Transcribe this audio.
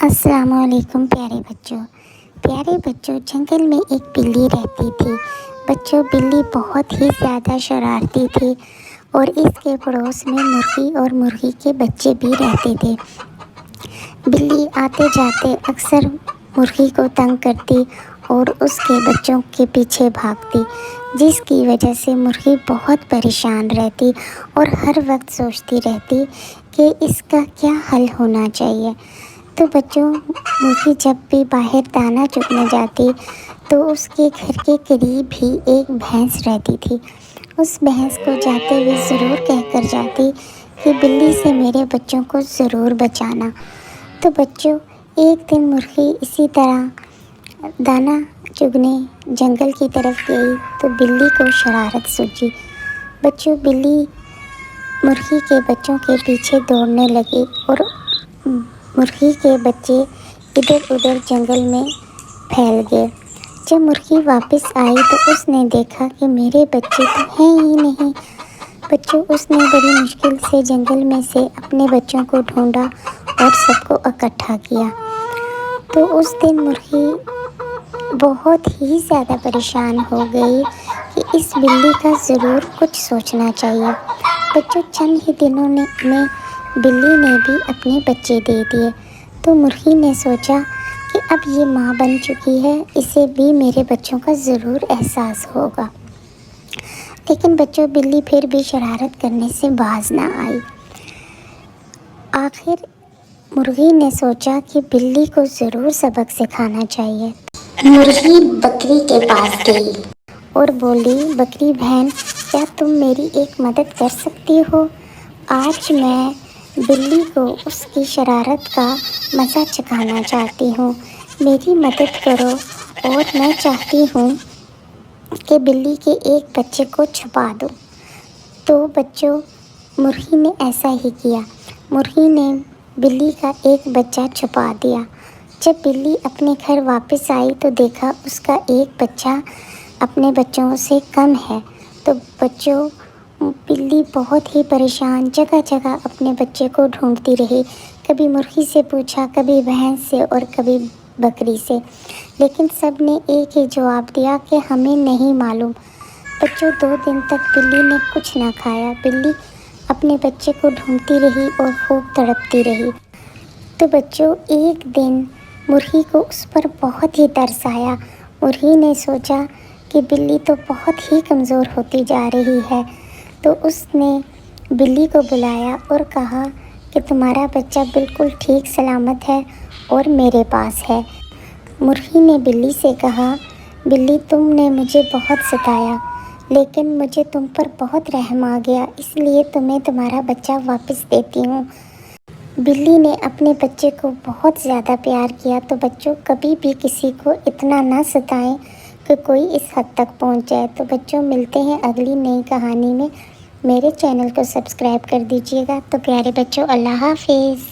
السلام علیکم پیارے بچوں، جنگل میں ایک بلی رہتی تھی۔ بچوں، بلی بہت ہی زیادہ شرارتی تھی اور اس کے پڑوس میں مرغی اور مرغی کے بچے بھی رہتے تھے۔ بلی آتے جاتے اکثر مرغی کو تنگ کرتی اور اس کے بچوں کے پیچھے بھاگتی، جس کی وجہ سے مرغی بہت پریشان رہتی اور ہر وقت سوچتی رہتی کہ اس کا کیا حل ہونا چاہیے۔ تو بچوں، مرغی جب بھی باہر دانہ چگنے جاتی تو اس کے گھر کے قریب ہی ایک بھینس رہتی تھی۔ اس بھینس کو جاتے ہوئے ضرور کہہ کر جاتی کہ بلی سے میرے بچوں کو ضرور بچانا۔ تو بچوں، ایک دن مرغی اسی طرح دانہ چگنے جنگل کی طرف گئی تو بلی کو شرارت سوچی۔ بچوں، بلی مرغی کے بچوں کے پیچھے دوڑنے لگی اور مرغی کے بچے ادھر ادھر جنگل میں پھیل گئے۔ جب مرغی واپس آئی تو اس نے دیکھا کہ میرے بچے تو ہیں ہی نہیں۔ بچوں، اس نے بڑی مشکل سے جنگل میں سے اپنے بچوں کو ڈھونڈا اور سب کو اکٹھا کیا۔ تو اس دن مرغی بہت ہی زیادہ پریشان ہو گئی کہ اس بلی کا ضرور کچھ سوچنا چاہیے۔ بچوں، چند ہی دنوں میں بلی نے بھی اپنے بچے دے دیے۔ تو مرغی نے سوچا کہ اب یہ ماں بن چکی ہے، اسے بھی میرے بچوں کا ضرور احساس ہوگا۔ لیکن بچوں، بلی پھر بھی شرارت کرنے سے باز نہ آئی۔ آخر مرغی نے سوچا کہ بلی کو ضرور سبق سکھانا چاہیے۔ مرغی بکری کے پاس گئی اور بولی، بکری بہن، کیا تم میری ایک مدد کر سکتی ہو؟ آج میں بلی کو اس کی شرارت کا مزہ چکھانا چاہتی ہوں، میری مدد کرو اور میں چاہتی ہوں کہ بلی کے ایک بچے کو چھپا دو۔ تو بچوں، مرغی نے ایسا ہی کیا۔ مرغی نے بلی کا ایک بچہ چھپا دیا۔ جب بلی اپنے گھر واپس آئی تو دیکھا اس کا ایک بچہ اپنے بچوں سے کم ہے۔ تو بچوں، بلی بہت ہی پریشان جگہ جگہ اپنے بچے کو ڈھونڈتی رہی۔ کبھی مرغی سے پوچھا، کبھی بھینس سے اور کبھی بکری سے، لیکن سب نے ایک ہی جواب دیا کہ ہمیں نہیں معلوم۔ بچوں، 2 دن تک بلی نے کچھ نہ کھایا۔ بلی اپنے بچے کو ڈھونڈتی رہی اور خوب تڑپتی رہی۔ تو بچوں، ایک دن مرغی کو اس پر بہت ہی ترس آیا۔ مرغی نے سوچا کہ بلی تو بہت ہی کمزور ہوتی جا رہی ہے۔ تو اس نے بلی کو بلایا اور کہا کہ تمہارا بچہ بالکل ٹھیک سلامت ہے اور میرے پاس ہے۔ مرغی نے بلی سے کہا، بلی، تم نے مجھے بہت ستایا، لیکن مجھے تم پر بہت رحم آ گیا، اس لیے تمہیں تمہارا بچہ واپس دیتی ہوں۔ بلی نے اپنے بچے کو بہت زیادہ پیار کیا۔ تو بچوں، کبھی بھی کسی کو اتنا نہ ستائیں کہ کوئی اس حد تک پہنچ جائے۔ تو بچوں، ملتے ہیں اگلی نئی کہانی میں۔ میرے چینل کو سبسکرائب کر دیجیے گا۔ تو پیارے بچوں، اللہ حافظ۔